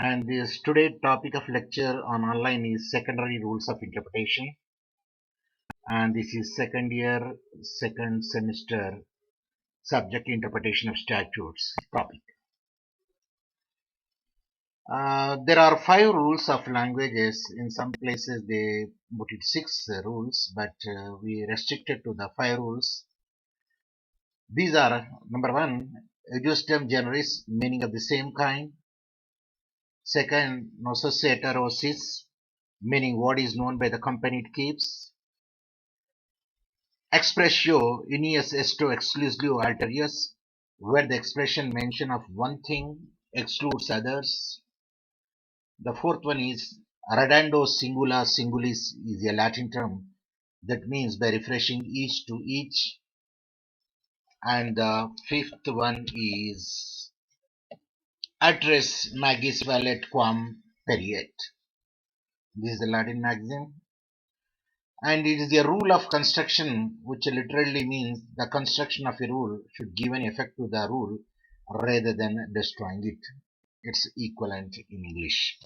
And this today topic of lecture on online is secondary rules of interpretation. And this is second year, second semester subject interpretation of statutes topic. There are 5 rules of languages. In some places they put it 6 rules, but we restricted to the 5 rules. These are number one, ejusdem generis, meaning of the same kind. Second, nosus heterosis, meaning what is known by the company it keeps. Expressio unius esto exclusio alterius, where the expression mention of one thing excludes others. The fourth one is redando singula singulis is a Latin term that means by refreshing each to each. And the fifth one is atres magis valet quam periet. This is the Latin maxim. And it is a rule of construction, which literally means the construction of a rule should give an effect to the rule rather than destroying it. It's equivalent in English.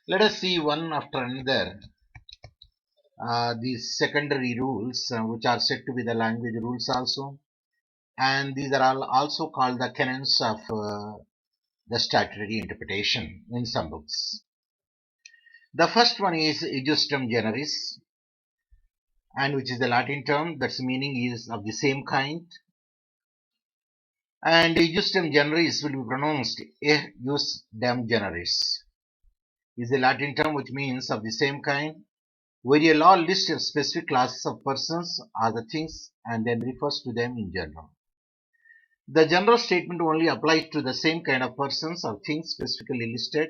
Let us see one after another these secondary rules, which are said to be the language rules also. And these are all also called the canons of the statutory interpretation in some books. The first one is ejusdem generis, and which is the Latin term that's meaning is of the same kind. And ejusdem generis will be pronounced ejusdem generis. Is the Latin term which means of the same kind, where a law lists specific classes of persons or the things and then refers to them in general. The general statement only applies to the same kind of persons or things specifically listed.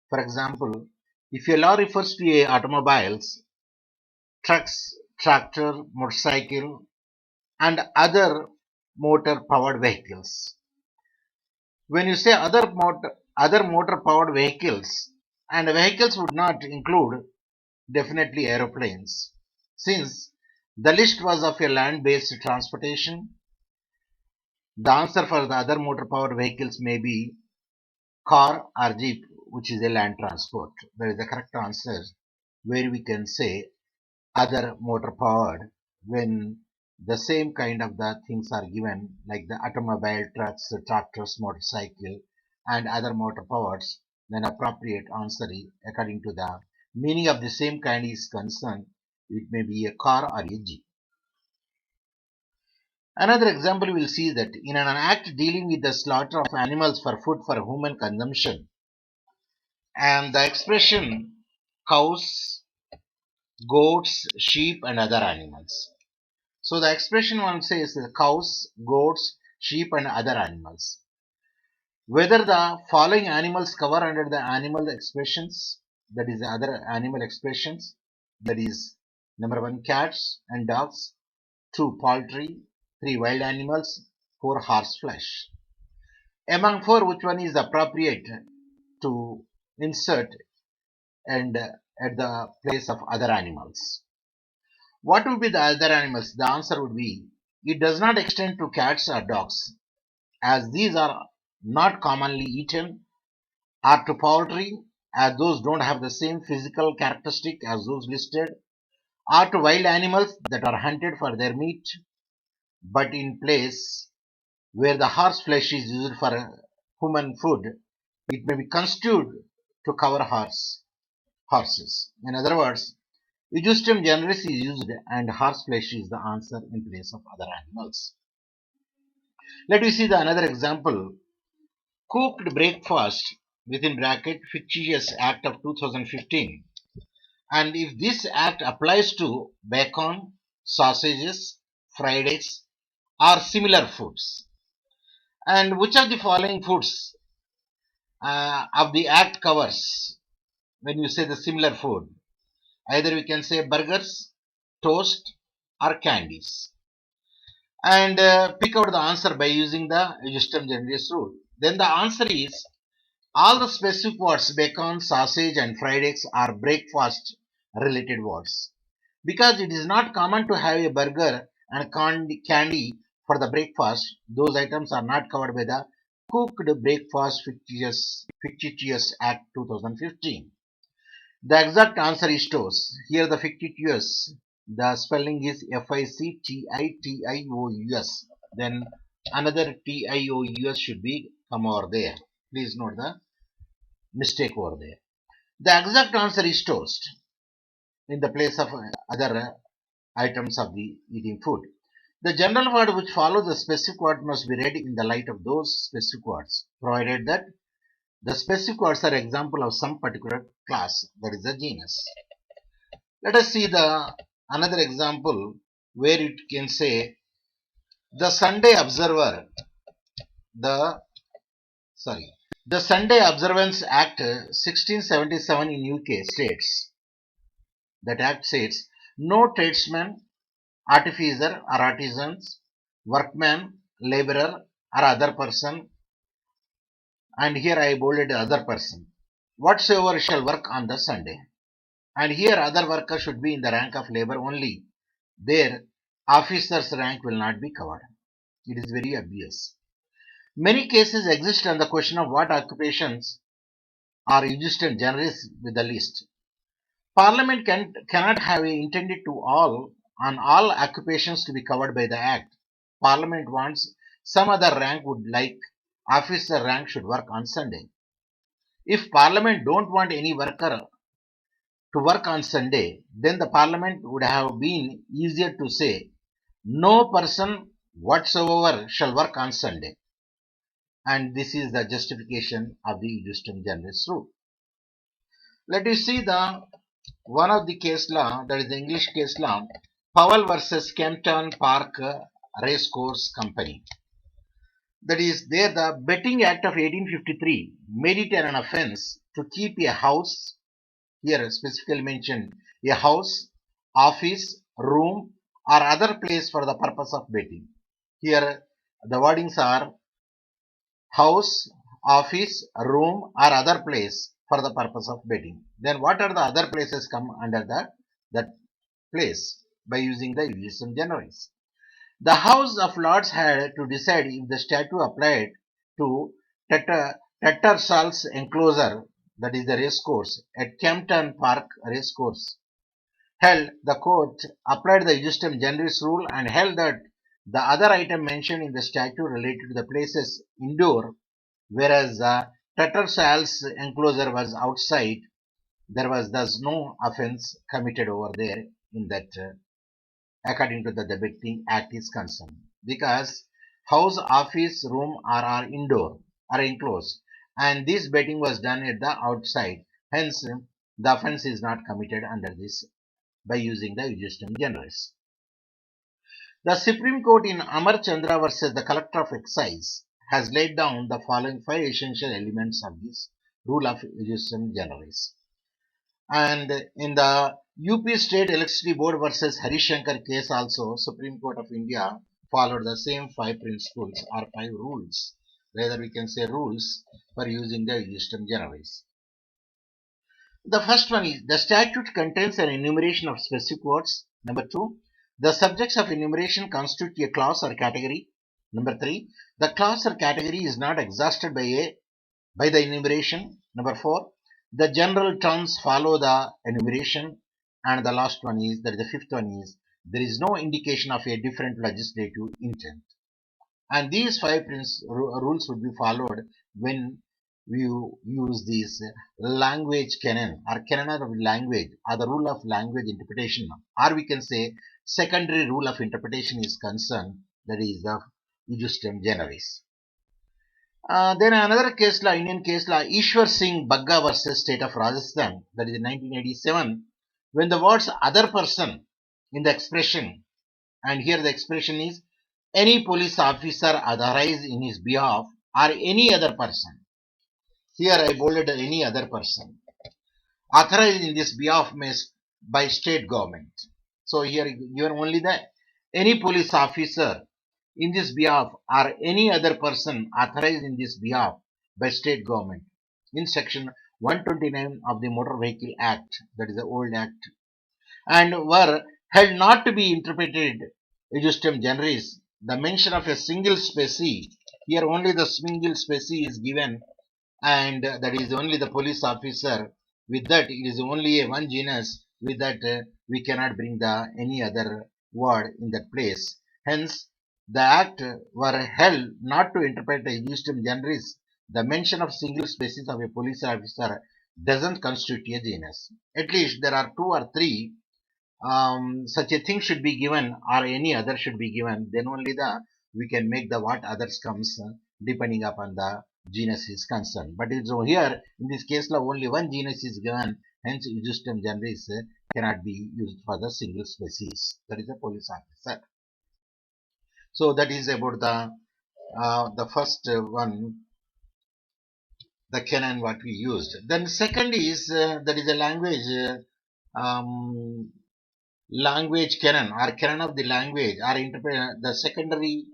For example, if a law refers to automobiles, trucks, tractor, motorcycle, and other motor powered vehicles. When you say other motor powered vehicles, and vehicles would not include definitely aeroplanes, since the list was of a land based transportation. The answer for the other motor powered vehicles may be car or jeep, which is a land transport. That is the correct answer, where we can say other motor powered when the same kind of the things are given, like the automobile, trucks, tractors, motorcycle, and other motor powers. Then appropriate answer is, according to the meaning of the same kind is concerned, it may be a car or a jeep. Another example we will see that in an act dealing with the slaughter of animals for food for human consumption, and the expression cows, goats, sheep, and other animals. So the expression one says cows, goats, sheep, and other animals. Whether the following animals cover under the animal expressions, that is the other animal expressions, that is number one, cats and dogs, two, poultry, three, wild animals, four, horse flesh. Among four, which one is appropriate to insert and at the place of other animals? What would be the other animals? The answer would be it does not extend to cats or dogs, as these are not commonly eaten, or to poultry, as those don't have the same physical characteristic as those listed, or to wild animals that are hunted for their meat, but in place where the horse flesh is used for human food, it may be construed to cover horses. In other words, ejusdem generis is used and horse flesh is the answer in place of other animals. Let me see the another example. Cooked breakfast within bracket fictitious act of 2015. And if this act applies to bacon, sausages, fried eggs, or similar foods, and which of the following foods of the act covers when you say the similar food? Either we can say burgers, toast, or candies. And pick out the answer by using the ejusdem generis rule. Then the answer is all the specific words bacon, sausage, and fried eggs are breakfast related words. Because it is not common to have a burger and candy for the breakfast, those items are not covered by the Cooked Breakfast Fictitious Act 2015. The exact answer is toast. Here the fictitious, the spelling is Fictitious. Then another Tious should be come over there. Please note the mistake over there. The exact answer is toast in the place of other items of the eating food. The general word which follows the specific word must be read in the light of those specific words, provided that the specific words are example of some particular class, that is the genus. Let us see the another example where it can say the Sunday Observer, the sorry, the Sunday Observance Act 1677 in UK states, that act says no tradesman, artificer or artisans, workman, laborer or other person, and here I bolded other person, whatsoever shall work on the Sunday. And here other worker should be in the rank of labor only. There officer's rank will not be covered. It is very obvious. Many cases exist on the question of what occupations are used and generous with the list. Parliament cannot have intended to all on all occupations to be covered by the Act. Parliament wants some other rank would like officer rank should work on Sunday. If Parliament don't want any worker to work on Sunday, then the Parliament would have been easier to say no person whatsoever shall work on Sunday. And this is the justification of the justum generis rule. Let us see the one of the case law, that is the English case law, Powell versus Kempton Park Racecourse Company. That is, there the Betting Act of 1853 made it an offence to keep a house, here specifically mentioned, a house, office, room, or other place for the purpose of betting. Here the wordings are house, office, room, or other place for the purpose of betting. Then what are the other places come under that place by using the justum generis? The House of Lords had to decide if the statute applied to Tattersall's enclosure, that is the racecourse, at Kempton Park Racecourse. Held, the court applied the justum generis rule and held that the other item mentioned in the statute related to the places indoor, whereas the Tattersall's enclosure was outside. There was thus no offence committed over there in that according to the Betting Act is concerned, because house, office, room are indoor, are enclosed, and this betting was done at the outside. Hence, the offence is not committed under this by using the justum generis. The Supreme Court in Amar Chandra versus the Collector of Excise has laid down the following 5 essential elements of this rule of justum generis. And in the UP State Electricity Board versus Harishankar case also, Supreme Court of India followed the same 5 principles or 5 rules. Rather we can say rules for using the justum generis. The first one is the statute contains an enumeration of specific words. Number 2, the subjects of enumeration constitute a class or category. Number 3, the class or category is not exhausted by the enumeration. Number 4, the general terms follow the enumeration. And the last one is, that is the fifth one is, there is no indication of a different legislative intent. And these 5 rules would be followed when we use this language canon or canon of language or the rule of language interpretation, or we can say secondary rule of interpretation is concerned, that is the justum generis. Then another case law, Indian case law, Ishwar Singh Bagga versus State of Rajasthan, that is in 1987, when the words other person in the expression, and here the expression is any police officer authorized in his behalf or any other person. Here I bolded any other person. Authorized in this behalf by state government. So here given only the any police officer in this behalf or any other person authorized in this behalf by state government in section 129 of the Motor Vehicle Act, that is the old act, and were held not to be interpreted justum generis. The mention of a single specie Here only the single specie is given, and that is only the police officer. With that, it is only a one genus. With that, we cannot bring the any other word in that place. Hence, the act were held not to interpret the wisdom generis. The mention of single species of a police officer doesn't constitute a genus. At least there are two or three such a thing should be given, or any other should be given. Then only the we can make the what others comes depending upon the genus is concerned. But it's here in this case law only one genus is given. Hence, Eugystem generis cannot be used for the single species. That is a police officer. So that is about the first one, the canon what we used. Then second is that is a language canon or canon of the language or interpret the secondary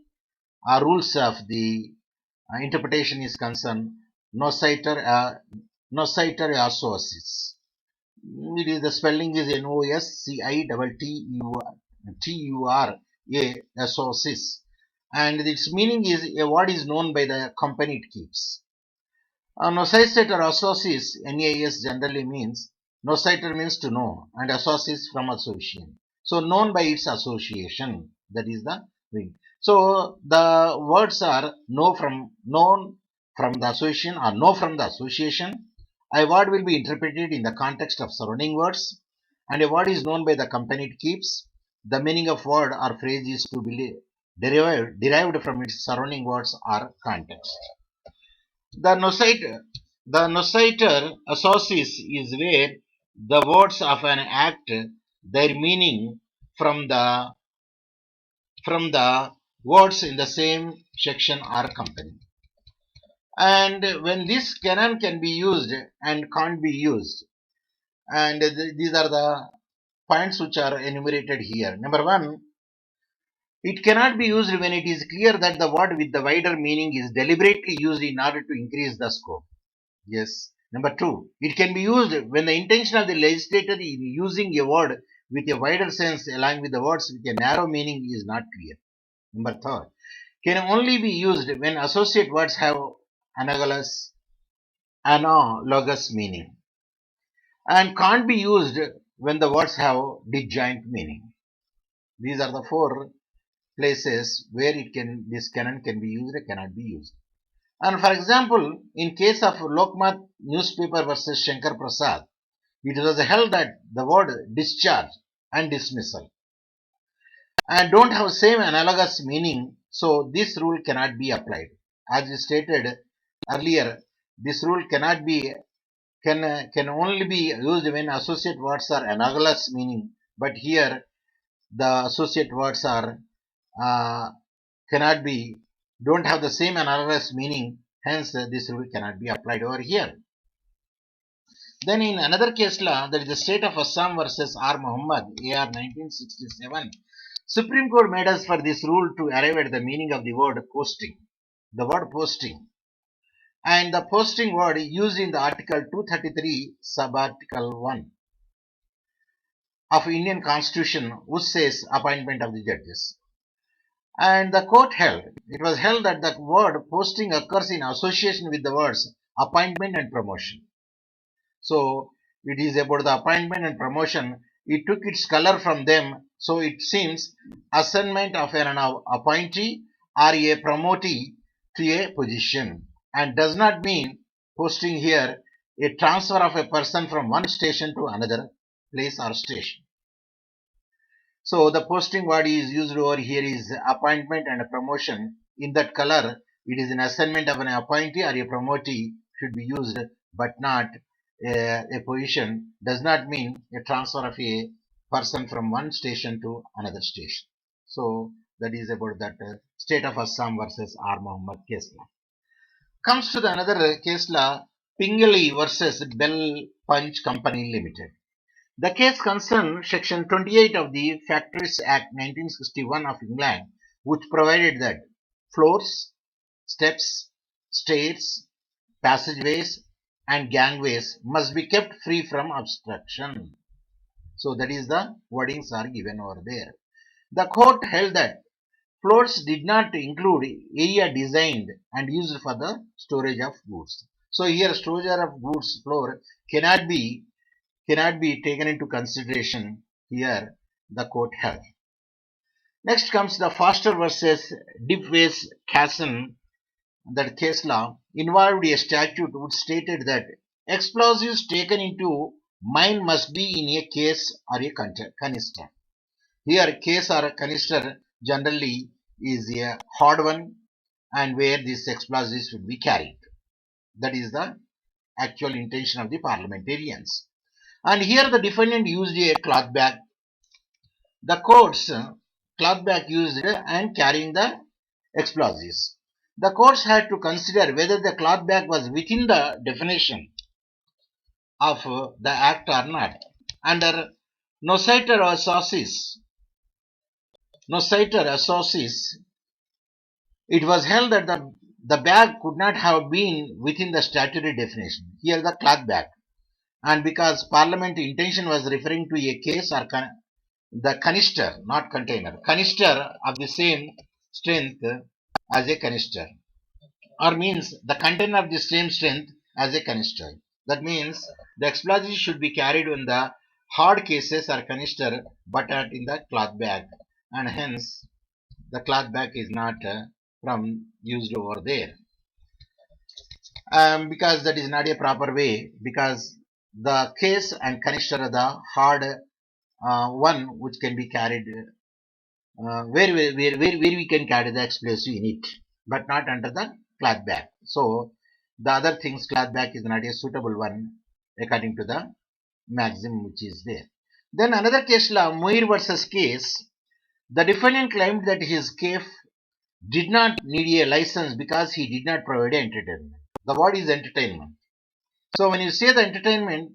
rules of the interpretation is concerned. Nosciter Nosciter it is the spelling is Noscitur and its meaning is a word is known by the company it keeps. Nocitor associates NAS generally means nocitor means to know and associates from association. So known by its association. That is the thing. So the words are known from the association or know from the association. A word will be interpreted in the context of surrounding words, and a word is known by the company it keeps. The meaning of word or phrase is to be derived from its surrounding words or context. The nocitor associates is where the words of an act, their meaning from the words in the same section are company. And when this canon can be used and can't be used, and these are the points which are enumerated here. Number one, it cannot be used when it is clear that the word with the wider meaning is deliberately used in order to increase the scope. Yes. Number two, it can be used when the intention of the legislator in using a word with a wider sense along with the words with a narrow meaning is not clear. Number third, can only be used when associate words have analogous meaning and can't be used when the words have disjoint meaning. These are the four places where this canon can be used or cannot be used. And for example, in case of Lokmat newspaper versus Shankar Prasad, it was held that the word discharge and dismissal and don't have same analogous meaning, so this rule cannot be applied. As stated earlier, this rule can only be used when associate words are analogous meaning, but here the associate words are cannot be don't have the same analogous meaning, hence this rule cannot be applied over here. Then in another case law, that is the state of Assam versus R. Muhammad, AR 1967, Supreme Court made us for this rule to arrive at the meaning of the word posting. The word posting. And the posting word used in the Article 233, Subarticle 1 of Indian Constitution, which says appointment of the judges. And the court held, it was held that the word posting occurs in association with the words appointment and promotion. So it is about the appointment and promotion. It took its color from them. So it seems assignment of an appointee or a promotee to a position and does not mean posting here a transfer of a person from one station to another place or station. So the posting word is used over here is appointment and a promotion. In that color, it is an assignment of an appointee or a promotee should be used, but not a position. Does not mean a transfer of a person from one station to another station. So that is about that state of Assam versus R. Muhammad case law. Comes to the another case law, Pingali versus Bell Punch Company Limited. The case concerned Section 28 of the Factories Act 1961 of England, which provided that floors, steps, stairs, passageways, and gangways must be kept free from obstruction. So that is the wordings are given over there. The court held that Floors did not include area designed and used for the storage of goods. So here storage of goods floor cannot be taken into consideration here, the court held. Next comes the Foster versus Deepways Casson, that case law involved a statute which stated that explosives taken into mine must be in a case or a canister. Here, case or a canister generally is a hard one, and where these explosives would be carried. That is the actual intention of the parliamentarians. And here the defendant used a cloth bag. The courts cloth bag used and carrying the explosives. The courts had to consider whether the cloth bag was within the definition of the act or not. Under Nociter Associates, it was held that the bag could not have been within the statutory definition. Here the cloth bag. And because Parliament intention was referring to a case or the canister, not container, canister of the same strength as a canister, or means the container of the same strength as a canister. That means the explosive should be carried in the hard cases or canister, but not in the cloth bag, and hence the cloth bag is not from used over there, because that is not a proper way, because the case and canister are the hard one which can be carried where we can carry the explosive in it, but not under the cloth bag. So the other things, cloth bag is not a suitable one according to the maxim which is there. Then another case law, Muir versus case, the defendant claimed that his cafe did not need a license because he did not provide entertainment. The word is entertainment. So when you say the entertainment,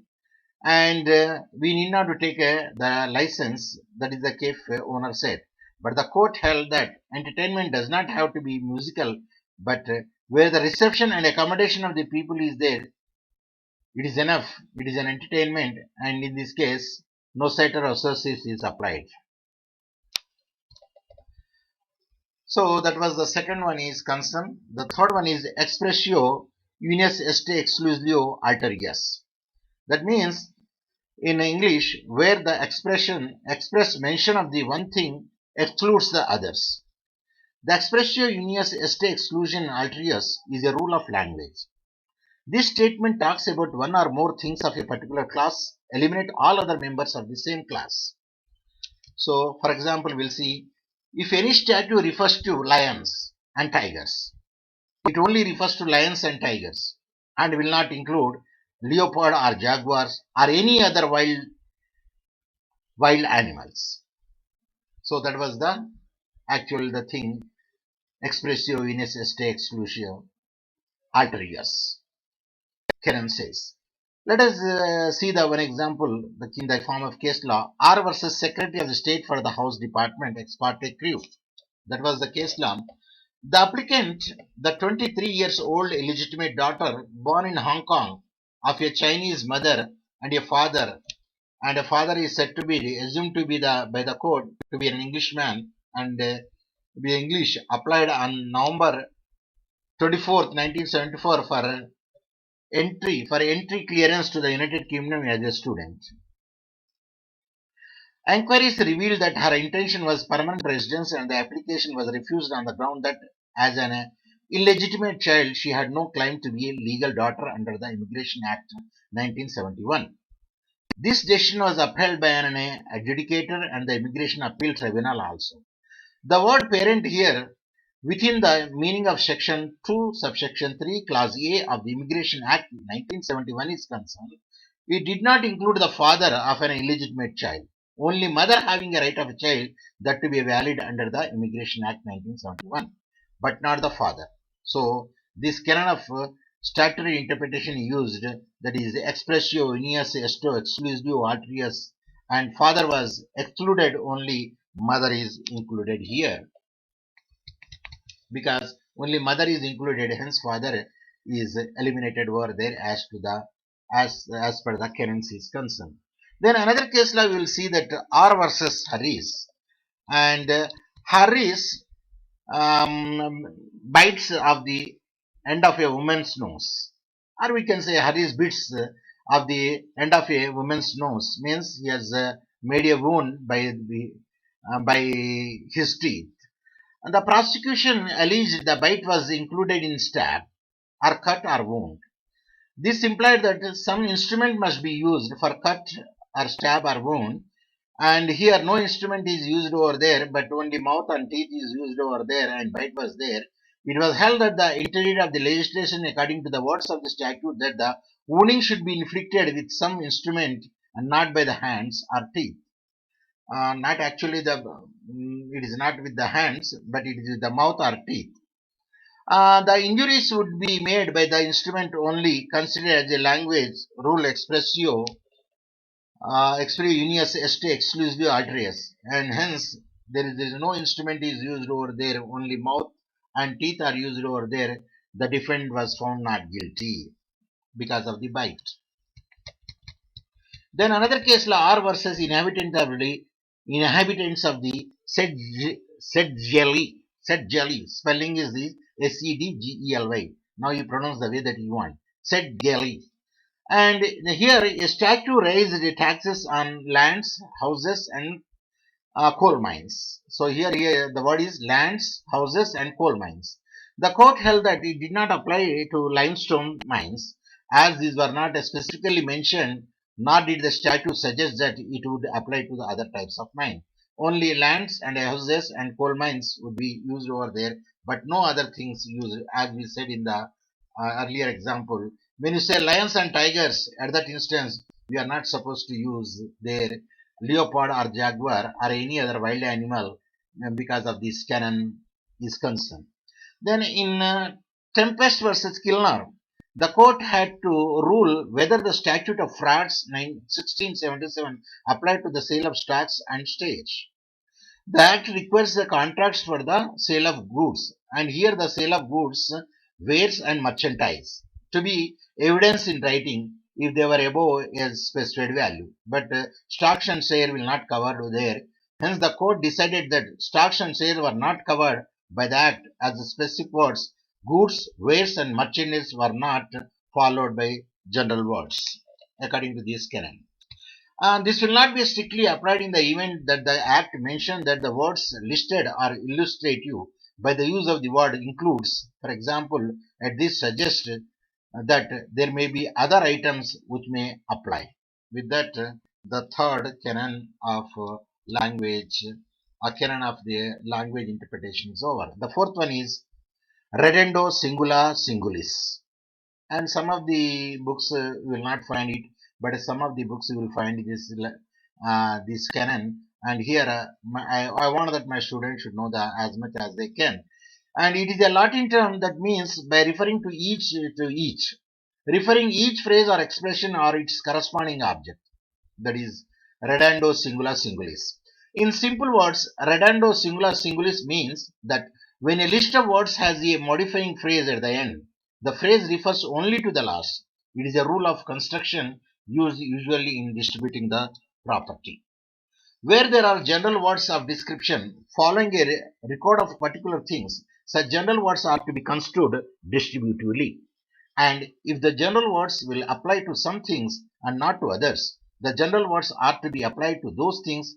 and we need not to take the license, that is the cafe owner said. But the court held that entertainment does not have to be musical, but where the reception and accommodation of the people is there, it is enough. It is an entertainment, and in this case, Nociter Associates is applied. So that was the second one is concern. The third one is expressio unius est exclusio alterius. That means in English, where the express mention of the one thing excludes the others. The expressio unius est exclusion alterius is a rule of language. This statement talks about one or more things of a particular class, eliminate all other members of the same class. So, for example, we'll see if any statue refers to lions and tigers, it only refers to lions and tigers and will not include leopard or jaguars or any other wild animals. So that was the thing, expressio unius est exclusio alterius, Kennan says. Let us see the one example in the form of case law, R versus Secretary of State for the House Department ex parte crew. That was the case law. The applicant, the 23 years old illegitimate daughter born in Hong Kong of a Chinese mother and a father is said to be assumed to be by the court to be an Englishman and be English, applied on November 24th, 1974 for entry clearance to the United Kingdom as a student. Enquiries revealed that her intention was permanent residence and the application was refused on the ground that as an illegitimate child she had no claim to be a legal daughter under the Immigration Act 1971. This decision was upheld by an adjudicator and the Immigration Appeal Tribunal also. The word parent here, within the meaning of Section 2, Subsection 3, Clause A of the Immigration Act 1971 is concerned, it did not include the father of an illegitimate child. Only mother having a right of a child, that to be valid under the Immigration Act 1971, but not the father. So this canon of statutory interpretation used, that is expressio unius est exclusio alterius, and father was excluded, only mother is included here, because only mother is included, hence father is eliminated over there as per the canons is concerned. Then another case law we will see that R versus Harris, and Harris um, bites of the end of a woman's nose, or we can say Hari's bits of the end of a woman's nose, means he has made a wound by his teeth. And the prosecution alleged the bite was included in stab or cut or wound. This implied that some instrument must be used for cut or stab or wound, and here no instrument is used over there, but only mouth and teeth is used over there, and bite was there. It was held that the intent of the legislation, according to the words of the statute, that the wounding should be inflicted with some instrument and not by the hands or teeth. Not actually it is not with the hands, but it is with the mouth or teeth. The injuries would be made by the instrument only considered as a language rule expressio express unius est exclusively arterius, and hence there is no instrument is used over there, only mouth and teeth are used over there. The defendant was found not guilty because of the bite. Then another case law R versus inhabitants of the Sedgely. Spelling is the Sedgely. Now you pronounce the way that you want. Sedgely. And here a statute raised the taxes on lands, houses, and coal mines. So here the word is lands, houses, and coal mines. The court held that it did not apply to limestone mines, as these were not specifically mentioned, nor did the statute suggest that it would apply to the other types of mine. Only lands and houses and coal mines would be used over there, but no other things used, as we said in the earlier example. When you say lions and tigers, at that instance, we are not supposed to use their leopard or jaguar or any other wild animal because of this canon is concerned. Then in Tempest versus Kilner, the court had to rule whether the statute of frauds 1677 applied to the sale of stocks and stage. The act requires the contracts for the sale of goods, and here the sale of goods, wares, and merchandise to be evidenced in writing if they were above a specified value. But stocks and share will not cover there. Hence, the court decided that stocks and share were not covered by the act, as the specific words goods, wares, and merchandise were not followed by general words, according to this canon. This will not be strictly applied in the event that the Act mentioned that the words listed are illustrative by the use of the word includes. For example, this suggests that there may be other items which may apply. With that, the third canon of language, or canon of the language interpretation is over. The fourth one is redendo singula singulis. And some of the books you will not find it, but some of the books you will find this canon. And here I want that my students should know that as much as they can. And it is a Latin term that means by referring to each, referring each phrase or expression or its corresponding object. That is redando singula singulis. In simple words, redando singula singulis means that when a list of words has a modifying phrase at the end, the phrase refers only to the last. It is a rule of construction used usually in distributing the property. Where there are general words of description following a record of particular things, such general words are to be construed distributively. And if the general words will apply to some things and not to others, the general words are to be applied to those things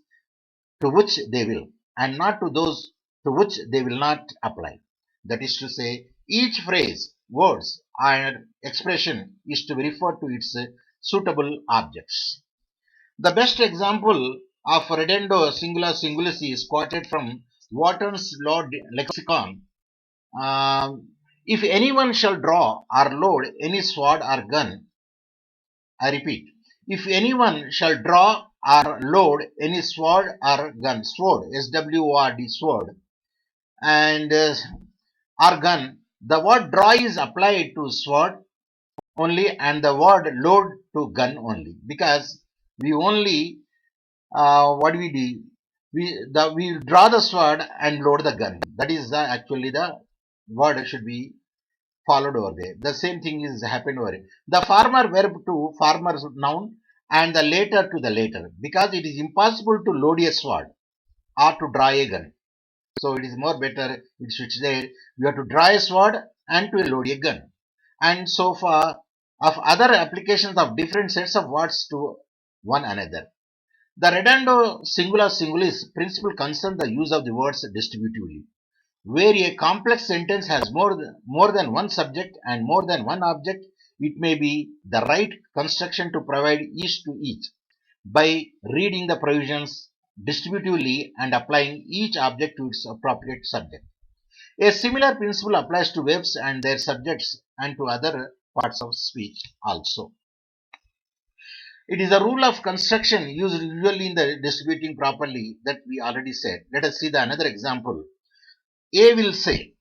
to which they will, and not to those to which they will not apply. That is to say, each phrase, words, and expression is to be referred to its suitable objects. The best example of redendo singula singulis is quoted from Wharton's Law Lexicon. If anyone shall draw or load any sword or gun, I repeat, if anyone shall draw or load any sword or gun, sword, S-W-O-R-D, sword, and or gun, the word draw is applied to sword only and the word load to gun only, because we only what we do, we draw the sword and load the gun. That is actually the word should be followed over there. The same thing is happened over here. The former verb to former noun and the later to the later, because it is impossible to load a sword or to draw a gun. So it is more better it should say you have to draw a sword and to load a gun. And so far of other applications of different sets of words to one another. The redondo singular singulis principle concerns the use of the words distributively, where a complex sentence has more than one subject and more than one object. It may be the right construction to provide each to each by reading the provisions distributively and applying each object to its appropriate subject. A similar principle applies to verbs and their subjects and to other parts of speech also. It is a rule of construction used usually in the distributing properly that we already said. Let us see the another example. A will say,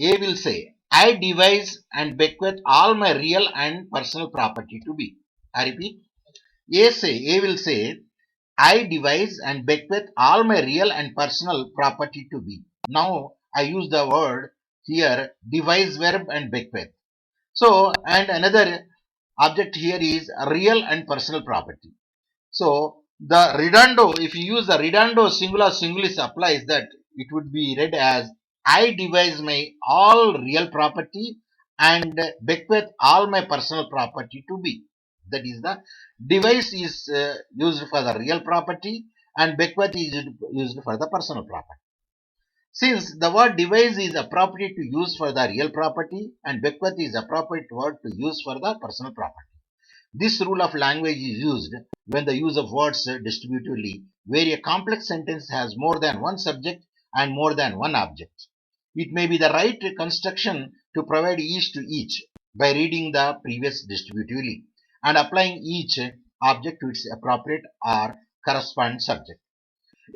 A will say, I devise and bequeath all my real and personal property to B. I repeat, A will say, I devise and bequeath all my real and personal property to B. Now I use the word here, devise verb and bequeath. So, and another object here is real and personal property. So, the redondo, if you use the redondo singular singulis applies that it would be read as I devise my all real property and bequeath all my personal property to B. That is the devise is used for the real property and bequeath is used for the personal property. Since the word devise is appropriate to use for the real property and bequeath is appropriate word to use for the personal property. This rule of language is used when the use of words distributively, where a complex sentence has more than one subject and more than one object. It may be the right construction to provide each to each by reading the previous distributively and applying each object to its appropriate or corresponding subject.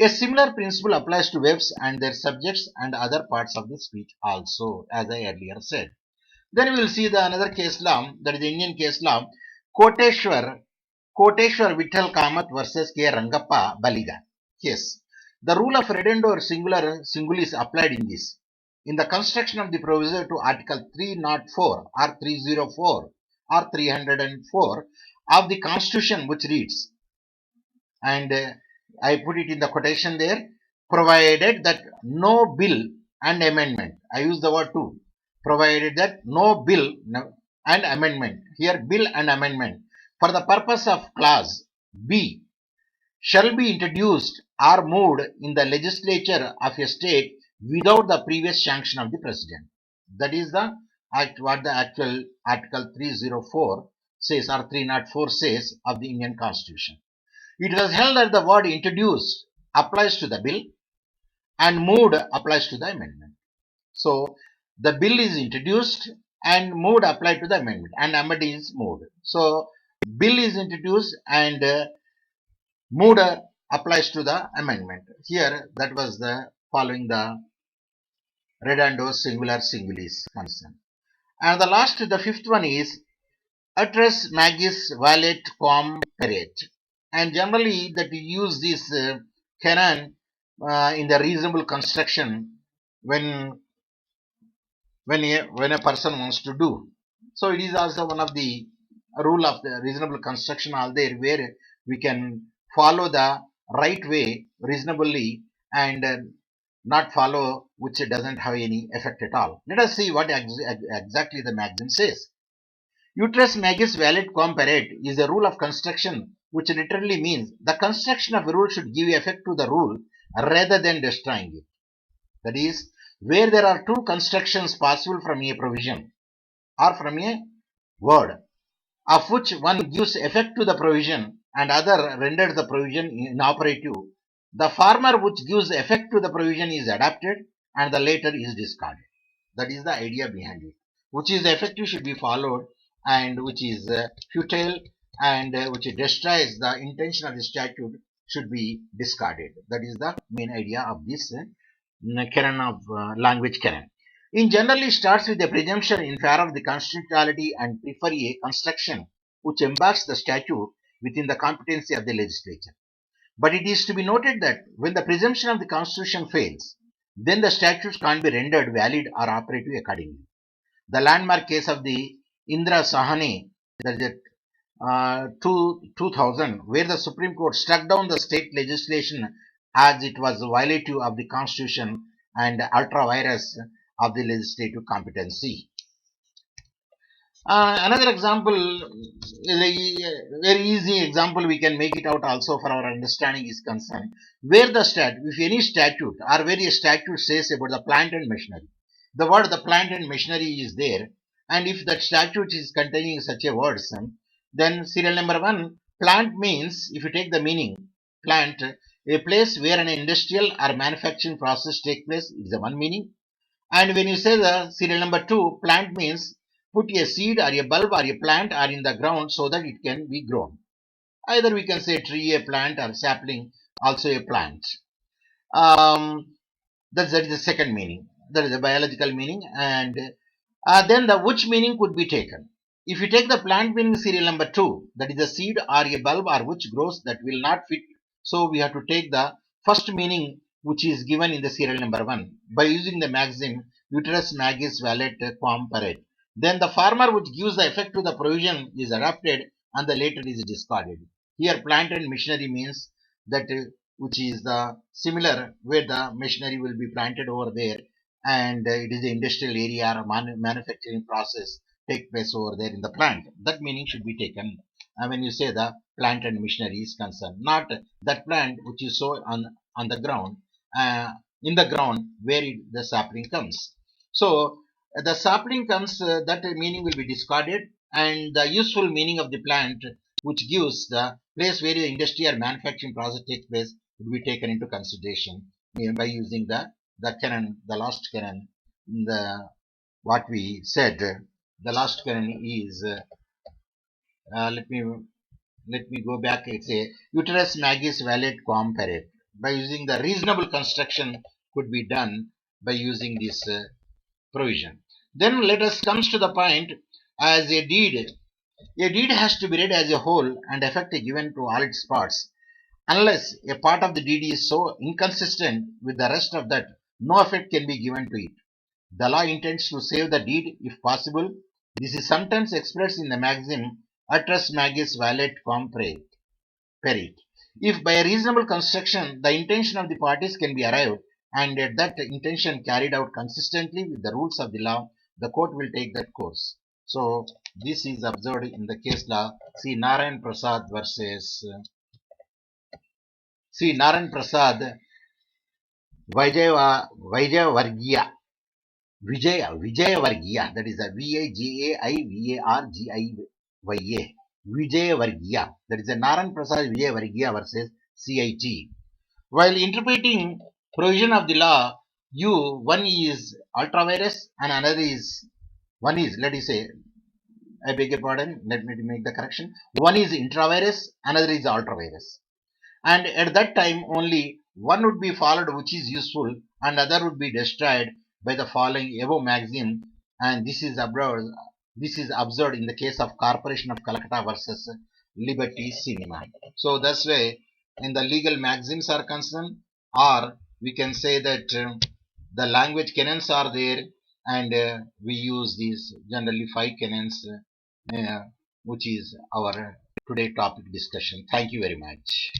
A similar principle applies to verbs and their subjects and other parts of the speech also, as I earlier said. Then we will see the another case law, that is the Indian case law, Koteshwar Vittal Kamath versus K. Rangappa Baliga case. The rule of redondo or singular is applied in this. In the construction of the proviso to Article 304 or 304 or 304 of the Constitution, which reads, and I put it in the quotation there, provided that no bill and amendment, I use the word too, provided that no bill and amendment, here bill and amendment, for the purpose of clause B shall be introduced or moved in the legislature of a state without the previous sanction of the president. That is the what the actual Article 304 says or 304 says of the Indian Constitution. It was held that the word introduced applies to the bill and moved applies to the amendment. So the bill is introduced and moved applied to the amendment and amendment is moved. So bill is introduced and moved applies to the amendment. Here that was the following the redondo singular singulis concern. And the last, the fifth one is address magis valet quam peret. And generally that we use this canon in the reasonable construction when a person wants to do. So it is also one of the rule of the reasonable construction all there where we can follow the right way reasonably and not follow which doesn't have any effect at all. Let us see what exactly the maxim says. Uterus magis valet quam peret is a rule of construction which literally means the construction of a rule should give effect to the rule rather than destroying it. That is, where there are two constructions possible from a provision or from a word, of which one gives effect to the provision and other renders the provision inoperative, the former which gives effect to the provision is adopted and the later is discarded. That is the idea behind it. Which is effective should be followed and which is futile and which destroys the intention of the statute should be discarded. That is the main idea of this canon of language canon. In generally starts with a presumption in favor of the constitutionality and prefer a construction which embarks the statute within the competency of the legislature. But it is to be noted that when the presumption of the constitution fails, then the statutes can't be rendered valid or operative accordingly. The landmark case of the Indra Sahani, that is 2000, where the Supreme Court struck down the state legislation as it was violative of the constitution and ultra virus of the legislative competency. Another example, very easy example, we can make it out also for our understanding is concerned, where the if any statute or where a statute says about the plant and machinery, the word the plant and machinery is there, and if that statute is containing such a words, then serial number one, plant means, if you take the meaning, plant, a place where an industrial or manufacturing process take place, is the one meaning. And when you say the serial number two, plant means put a seed or a bulb or a plant or in the ground so that it can be grown. Either we can say tree, a plant, or sapling, also a plant. Um, that is the second meaning. That is the biological meaning. And then the which meaning could be taken. If you take the plant meaning serial number two, that is a seed or a bulb or which grows that will not fit. So we have to take the first meaning which is given in the serial number one by using the maxim uterus magis valet quam paret. Then the farmer which gives the effect to the provision is adopted and the later is discarded. Here plant and machinery means that which is the similar where the machinery will be planted over there and it is the industrial area or manufacturing process take place over there in the plant. That meaning should be taken when you say the plant and machinery is concerned, not that plant which is so on the ground, in the ground where the sapling comes. So the sapling comes, that meaning will be discarded, and the useful meaning of the plant, which gives the place where the industry or manufacturing process takes place, would be taken into consideration by using the canon, the last canon, the what we said. The last canon is let me go back. It's a uterus magis valet quam paret. By using the reasonable construction could be done by using this provision. Then let us comes to the point as a deed. A deed has to be read as a whole and effect given to all its parts. Unless a part of the deed is so inconsistent with the rest of that, no effect can be given to it. The law intends to save the deed if possible. This is sometimes expressed in the maxim utrus magis valet quam perit. If by a reasonable construction the intention of the parties can be arrived and that intention carried out consistently with the rules of the law, the court will take that course. So this is observed in the case law. See Narayan Prasad versus Narayan Prasad Vijaya Vargiya, that is a Vijaya Vargiya, that is a Naran Prasad Vijaya Vargiya versus CIT. While interpreting provision of the law, one is ultra virus and another is, one is, let us say, I beg your pardon, let me make the correction. One is intravirus, another is ultra virus. And at that time only one would be followed which is useful and other would be destroyed by the following above maxim, and this is observed in the case of Corporation of Calcutta versus Liberty Cinema. So that's way in the legal maxims are concerned, or we can say that the language canons are there, and we use these generally 5 canons, which is our today topic discussion. Thank you very much.